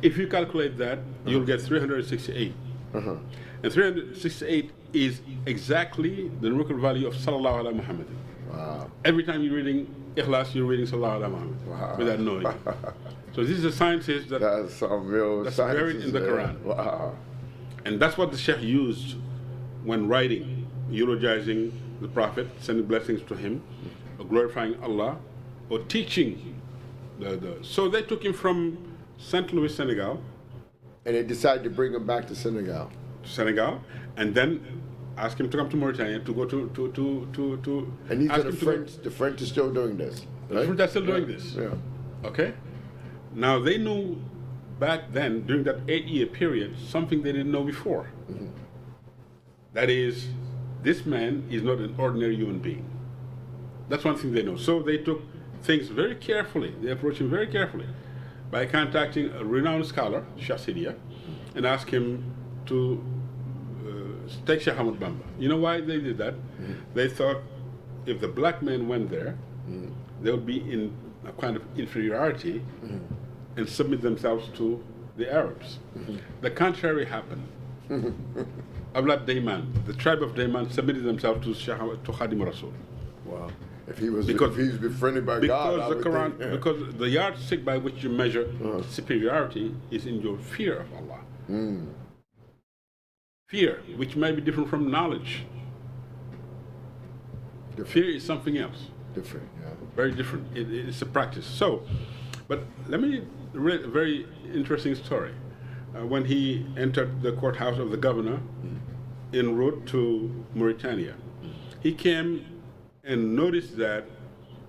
If you calculate that, you'll get 368. And 368 is exactly the numerical value of Sallallahu ala Muhammad.
Wow.
Every time you're reading Ikhlas, you're reading Sallallahu ala Muhammad without knowing. So this is a sciences
That's some real
that's
sciences,
buried in the Quran.
Wow.
And that's what the Sheikh used when writing, eulogizing the Prophet, sending blessings to him, or glorifying Allah, or teaching. So they took him from St. Louis, Senegal.
And they decided to bring him back to Senegal.
And then ask him to come to Mauritania to go to
And these are
ask
the
him to
French. The French are still doing this.
The French are still doing this.
Yeah.
Okay? Now they knew back then, during that 8-year period, something they didn't know before. That is, this man is not an ordinary human being. That's one thing they know. So they took things very carefully. They approached him very carefully by contacting a renowned scholar, Sheikh Sidiya, and asked him to take Sheikh Ahmad Bamba. You know why they did that? They thought if the black men went there, they would be in a kind of inferiority and submit themselves to the Arabs. The contrary happened. Ablad Dayman, the tribe of Dayman, submitted themselves to Khadim Rasul.
Wow. If he was befriended by God,
because the Quran, because the yardstick by which you measure superiority is in your fear of Allah. Fear, which may be different from knowledge. Fear is something else.
Different, yeah.
Very different. It's a practice. So, but let me read a very interesting story. When he entered the courthouse of the governor en route to Mauritania, he came and noticed that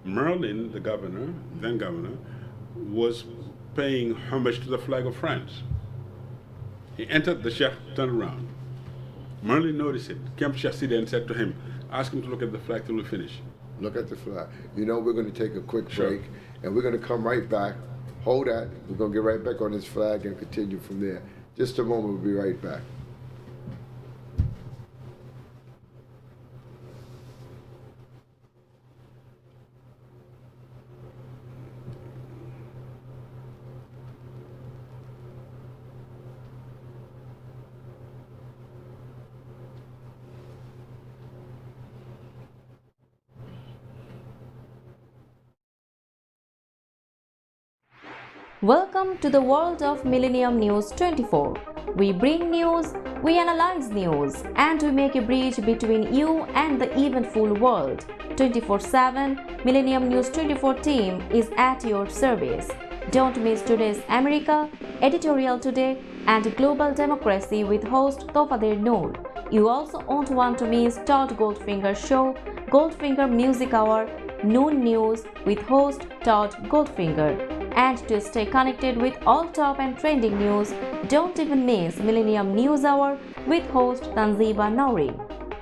Merlin, the governor, then governor, was paying homage to the flag of France. He entered, the Sheikh turned around. Merlin noticed it, came to Sheikh Sidi and said to him, ask him to look at the flag till we finish.
Look at the flag. You know, we're going to take a quick
Sure.
break, and we're going to come right back. Hold that. We're going to get right back on this flag and continue from there. Just a moment, we'll be right back.
Welcome to the world of Millennium News 24. We bring news, we analyze news, and we make a bridge between you and the eventful world. 24/7, Millennium News 24 team is at your service. Don't miss today's America, Editorial Today, and Global Democracy with host Tofader Noor. You also won't want to miss Todd Goldfinger's show, Goldfinger Music Hour, Noon News with host Todd Goldfinger. And to stay connected with all top and trending news, don't even miss Millennium News Hour with host Tanziba Nouri.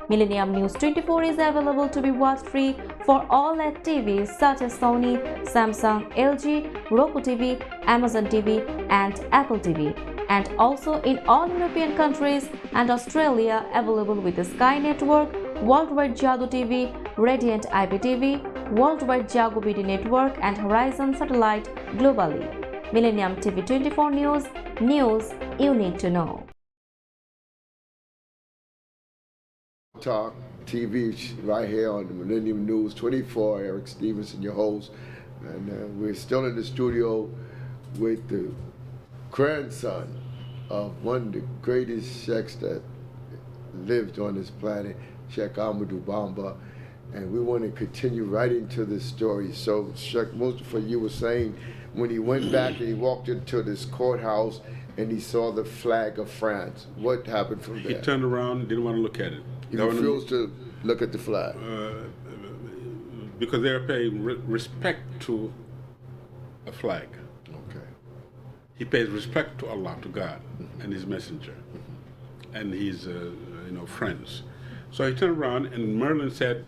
Millennium News 24 is available to be watched free for all LED TVs such as Sony, Samsung, LG, Roku TV, Amazon TV, and Apple TV. And also in all European countries and Australia, available with the Sky Network, Worldwide Jadoo TV, Radiant IPTV, Worldwide Jago BD Network, and Horizon Satellite globally. Millennium TV 24 News you need to know.
Talk TV right here on the Millennium News 24. Eric Stevenson, your host. And we're still in the studio with the grandson of one of the greatest sheikhs that lived on this planet, Sheikh Amadou Bamba. And we want to continue right into this story. So, Sheikh Mustafa, you were saying when he went back and he walked into this courthouse and he saw the flag of France. What happened from there?
He turned around, didn't want to look at it.
He refused to look at the flag.
Because they are paying respect to a flag.
Okay.
He pays respect to Allah, to God, and His Messenger, and his friends. So he turned around, and Merlin said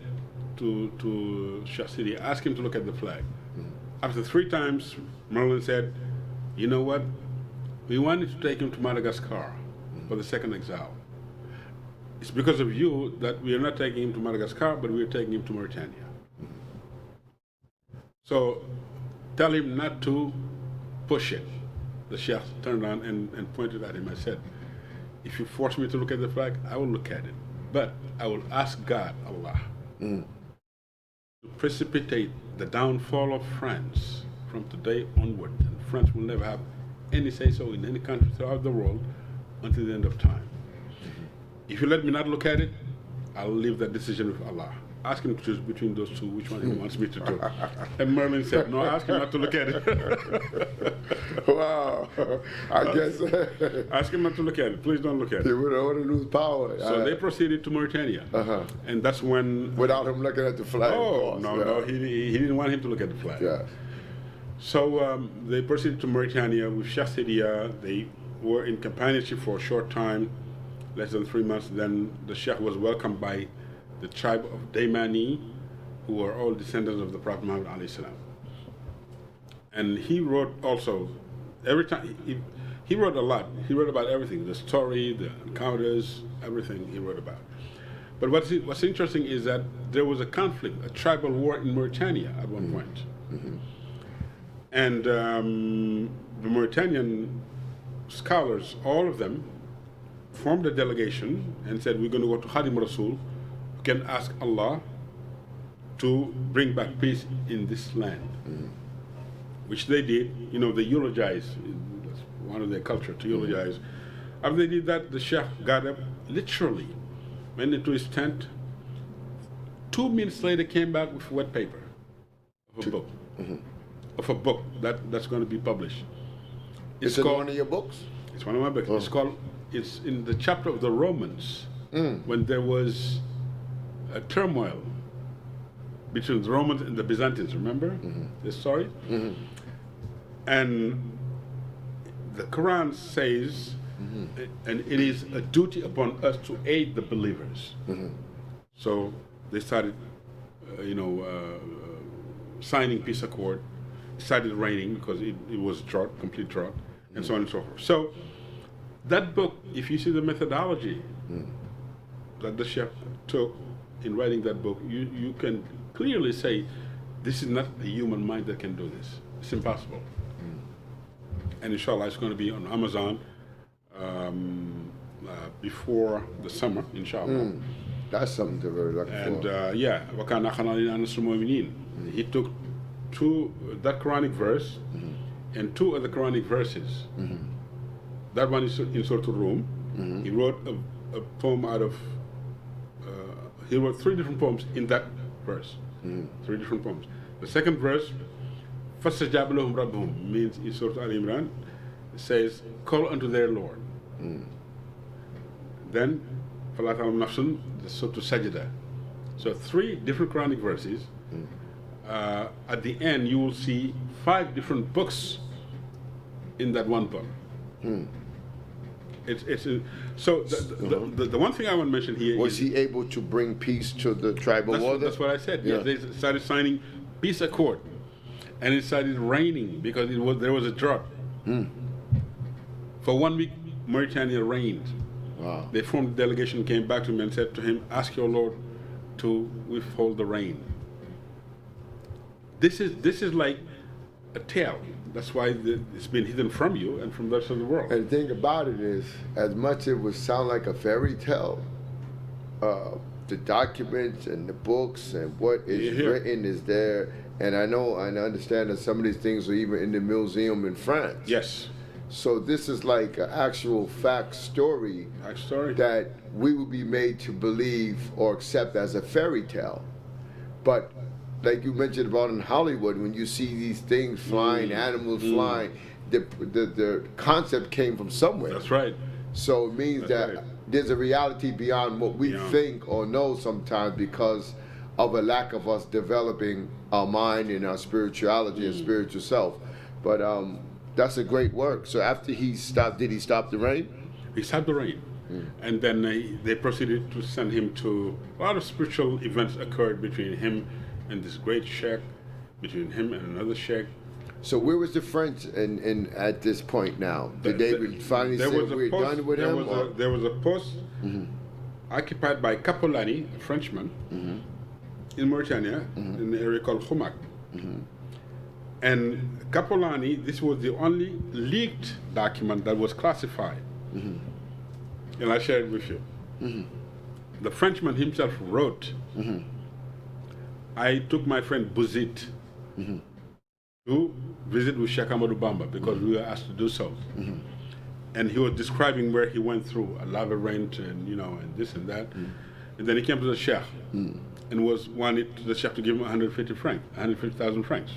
to Sheikh Sidi, ask him to look at the flag. After 3 times, Merlin said, you know what? We wanted to take him to Madagascar for the second exile. It's because of you that we are not taking him to Madagascar, but we are taking him to Mauritania. So tell him not to push it. The Sheikh turned around and pointed at him. I said, if you force me to look at the flag, I will look at it. But I will ask God, Allah, to precipitate the downfall of France from today onward. And France will never have any say-so in any country throughout the world until the end of time. If you let me not look at it, I'll leave that decision with Allah. Ask him to choose between those two, which one he wants me to do. And Merlin said, no, ask him not to look at it.
Wow. I guess.
Ask him not to look at it. Please don't look at it.
He would lose power.
So they proceeded to Mauritania. And that's when...
Without him looking at the flag.
Oh, no, he didn't want him to look at the flag.
Yeah.
So they proceeded to Mauritania with Sheikh Sidi. They were in companionship for a short time, less than 3 months. Then the Sheikh was welcomed by the tribe of Daymani, who were all descendants of the Prophet Muhammad alayhi salam. And he wrote also, every time, he wrote a lot. He wrote about everything, the story, the encounters, everything he wrote about. But what's interesting is that there was a conflict, a tribal war in Mauritania at one point. And the Mauritanian scholars, all of them, formed a delegation and said, we're going to go to Khadim Rasul, who can ask Allah to bring back peace in this land. Which they did. You know, they eulogized. That's one of their culture, to eulogize. After they did that, the Sheikh got up, literally went into his tent. 2 minutes later, came back with wet paper. of a book. Of a book that's going to be published.
It's in one of your books?
It's one of my books. It's in the chapter of the Romans, when there was a turmoil between the Romans and the Byzantines, remember this story? And the Quran says, and it is a duty upon us to aid the believers. So they started, signing peace accord. It started raining because it was drought, complete drought, and so on and so forth. So that book, if you see the methodology that the chef took in writing that book, you can clearly say, this is not a human mind that can do this. It's impossible. And inshallah, it's going to be on Amazon before the summer, inshallah.
That's something to really look for.
And he took that Quranic verse and two other Quranic verses. That one is in Surah Al-Rum. He wrote a poem out of, he wrote 3 different poems in that verse. 3 different poems. The second verse, فَاسْتَجَابَ لَهُمْ رَبُّهُمْ, means in Surah Al-Imran, it says, call unto their Lord. Then, فَلَا تَعْلَمُ نَفْسٌ, the Surah Sajda. So 3 different Quranic verses. At the end, you will see 5 different books in that one book. So the one thing I want to mention here
was he able to bring peace to the tribal war?
That's what I said. Yeah. They started signing peace accord, and it started raining because there was a drought. For 1 week, Mauritania rained.
Wow.
They formed a delegation, came back to him and said to him, ask your Lord to withhold the rain. This is like a tale. That's why it's been hidden from you and from the rest of the world.
And the thing about it is, as much as it would sound like a fairy tale, the documents and the books and what is written is there. And I know and I understand that some of these things are even in the museum in France.
Yes.
So this is like an actual fact story that we would be made to believe or accept as a fairy tale. But like you mentioned about in Hollywood, when you see these things flying, animals flying, the concept came from somewhere.
That's right.
So it means that there's a reality beyond what we think or know sometimes because of a lack of us developing our mind and our spirituality and spiritual self. But that's a great work. So after he stopped, did he stop the rain?
He stopped the rain. And then they proceeded to send him to, a lot of spiritual events occurred between him and this great sheikh, between him and another sheikh.
So where was the French in at this point now? Did they finally say we're done with him?
There was a post occupied by Capolani, a Frenchman, in Mauritania, in the area called Humak. And Capolani, this was the only leaked document that was classified. And I share it with you. The Frenchman himself wrote, I took my friend Bouzid to visit with Sheikh Ahmadou Bamba because we were asked to do so. And he was describing where he went through a lava rain and and this and that. And then he came to the Sheikh and wanted the Sheikh to give him 150,000 francs.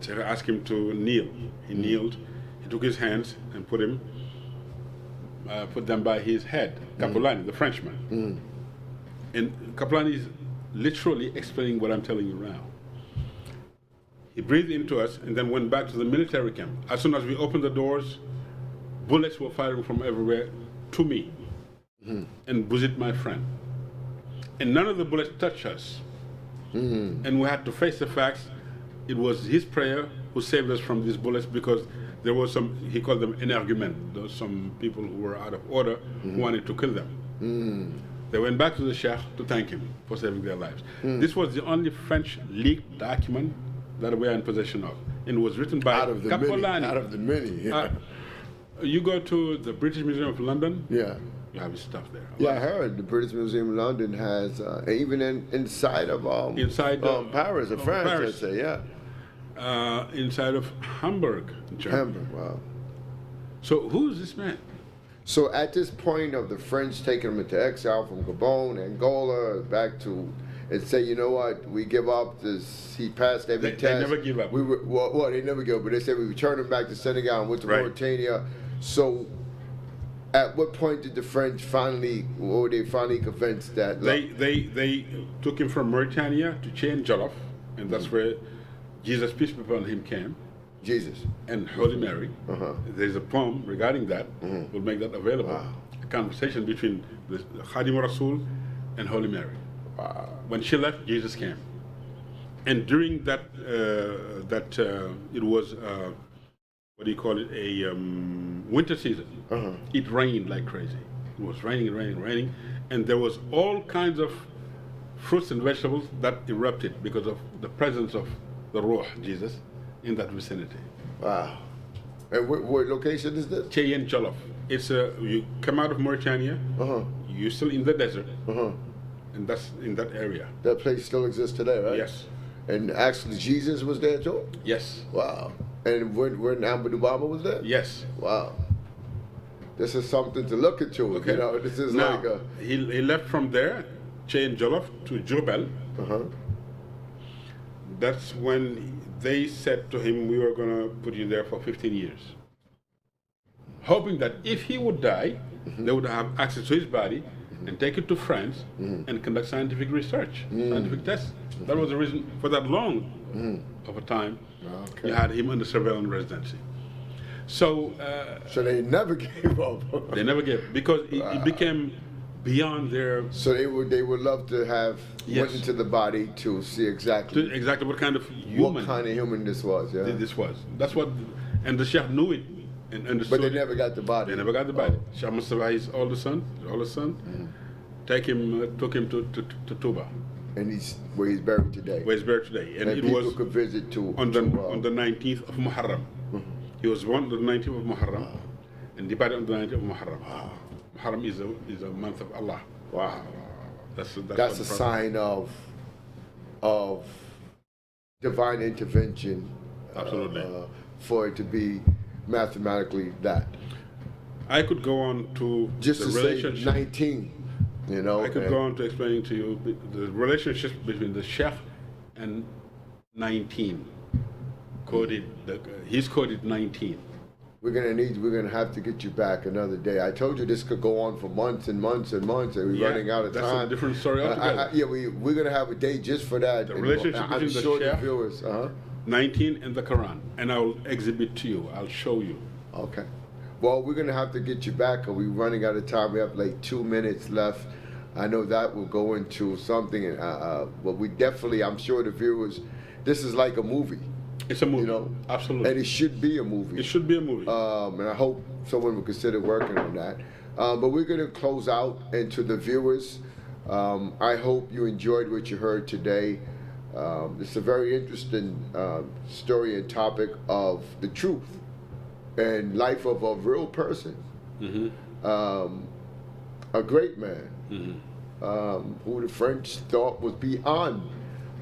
So I asked him to kneel. He kneeled. He took his hands and put them by his head. Capolani, the Frenchman. And Capolani is literally explaining what I'm telling you now. He breathed into us and then went back to the military camp. As soon as we opened the doors, bullets were firing from everywhere to me and Bouzid, my friend. And none of the bullets touched us. And we had to face the facts. It was his prayer who saved us from these bullets because there was some, he called them energumens. There were some people who were out of order who wanted to kill them. They went back to the Sheikh to thank him for saving their lives. This was the only French leaked document that we are in possession of. And it was written by Capolani.
Out of the many, yeah.
You go to the British Museum of London,
yeah,
you have his stuff there.
Yeah, I heard the British Museum of London has, even inside of Paris, or France,
Paris.
I'd say, yeah.
Inside of Hamburg, Germany.
Hamburg, wow.
So who is this man?
So at this point of the French taking him into exile from Gabon, Angola, back to and say, you know what, we give up. He passed every test.
They never give up.
They never give up. But they said we returned him back to Senegal and went to
Right.
Mauritania. So, at what point did the French finally convinced that?
They took him from Mauritania to Chain Jollof, and that's where Jesus, peace be upon him, came.
Jesus.
And Holy Mary. There's a poem regarding that. We'll make that available.
Wow.
A conversation between the Khadim Rasul and Holy Mary.
Wow.
When she left, Jesus came. And during that, it was, what do you call it, a winter season. It rained like crazy. It was raining. And there was all kinds of fruits and vegetables that erupted because of the presence of the Ruh, Jesus, in that vicinity.
Wow. And what location is this?
Chayin Jollof. It's you come out of Mauritania, you're still in the desert, and that's in that area.
That place still exists today, right?
Yes.
And actually Jesus was there too?
Yes.
Wow. And when Amadou Bamba was there?
Yes.
Wow. This is something to look into.
Okay.
You know, this is
now,
like a...
He left from there, Chayin Jollof, to Jurbel. That's when they said to him, we were going to put you there for 15 years. Hoping that if he would die, they would have access to his body and take it to France and conduct scientific research, scientific tests. That was the reason for that long of a time you had him under surveillance residency. So
they never gave up.
They never gave, because it became beyond their...
So they would love to have went into the body to see exactly
what kind of human...
What kind of human this was, yeah.
This was. That's what... And the Sheikh knew it and understood.
But they never got the body.
They never got the body. Sheikh Mustafa, his oldest son, took him to Touba.
And he's where he's buried today.
Where he's buried today. And it
people
was
could visit
on the 19th of Muharram. He was born on the 19th of Muharram and departed on the 19th of Muharram. Muharram is a month of Allah.
Wow.
That's
a sign of divine intervention.
Absolutely.
For it to be mathematically that.
I could go on to
just
the
to
relationship.
Say 19. You know,
I could go on to explaining to you the relationship between the Sheikh and 19. He's coded 19.
We're gonna have to get you back another day. I told you this could go on for months and months and months, and we're running out of time.
That's a different story altogether.
We're gonna have a day just for that.
The relationship between the Sheikh,
viewers,
19, and the Quran, and I will exhibit to you. I'll show you.
Okay. Well, we're gonna have to get you back, because we're running out of time. We have like 2 minutes left. I know that will go into something, but we definitely, I'm sure the viewers, this is like a movie.
It's a movie,
you know,
absolutely.
And it should be a movie.
It should be a movie.
And I hope someone will consider working on that. But we're going to close out, and to the viewers, I hope you enjoyed what you heard today. It's a very interesting story and topic of the truth and life of a real person. A great man who the French thought was beyond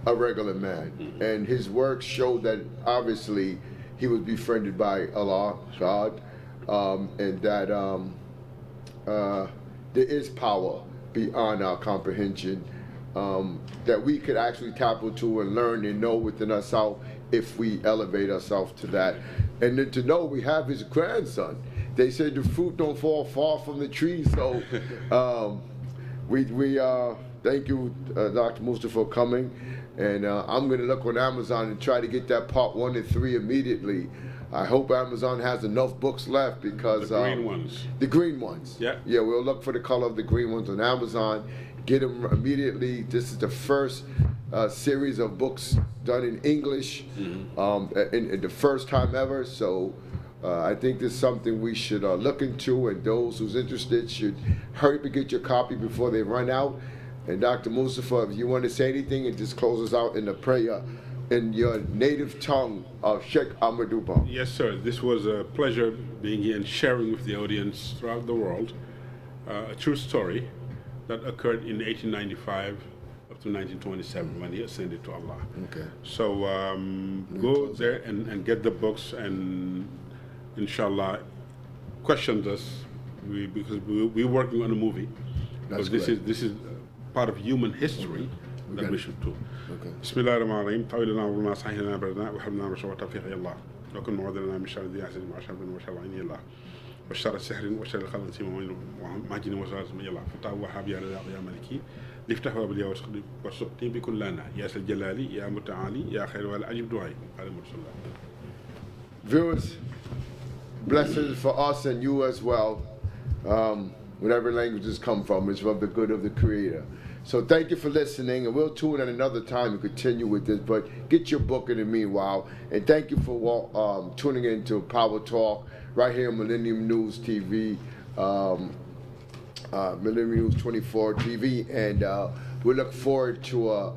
a regular man, and his work showed that obviously he was befriended by Allah, God, and that there is power beyond our comprehension that we could actually tap into and learn and know within ourselves if we elevate ourselves to that. And then to know we have his grandson. They said the fruit don't fall far from the tree, so we thank you, Dr. Mustafa, for coming. And I'm going to look on Amazon and try to get that part 1 and 3 immediately. I hope Amazon has enough books left, because
the green ones.
The green ones.
Yeah.
Yeah, we'll look for the color of the green ones on Amazon. Get them immediately. This is the first series of books done in English, in the first time ever. So I think this is something we should look into, and those who's interested should hurry to get your copy before they run out. And Dr. Mustafa, if you want to say anything, and just close us out in a prayer in your native tongue of Sheikh Amadou Bamba.
Yes, sir. This was a pleasure being here and sharing with the audience throughout the world a true story that occurred in 1895 up to 1927 when he ascended to Allah.
Okay.
So go there and get the books, and inshallah question us, because we're working on a movie. Because this is part of human history that we should do.
Okay.
بسم الله الرحمن الرحيم طول لنا وما صحيح لنا بردنا وحبنا رشوة توفيق يا الله وكن معوذ لنا من شر ذي حسد وشر بن وشر عين يا الله وشر السحر وشر الخلق سيما وماجن وزارة يا الله فتاه وحاب يا رزاق يا ملكي لفتح وابليا وارزقني بكل لنا يا ذا الجلال يا متعالي يا خير ولا أجب دعائي قال المرسل الله.
Viewers, blessings for us and you as well. Whatever languages come from is from the good of the Creator. So thank you for listening, and we'll tune in another time and continue with this. But get your book in the meanwhile, and thank you for tuning in to Power Talk right here on Millennium News TV, Millennium News 24 TV, and we look forward to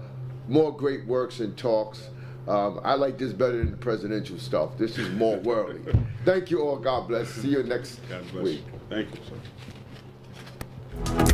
more great works and talks. I like this better than the presidential stuff. This is more worldly. Thank you all. God bless. See you next
God bless
week.
you. Thank you, sir.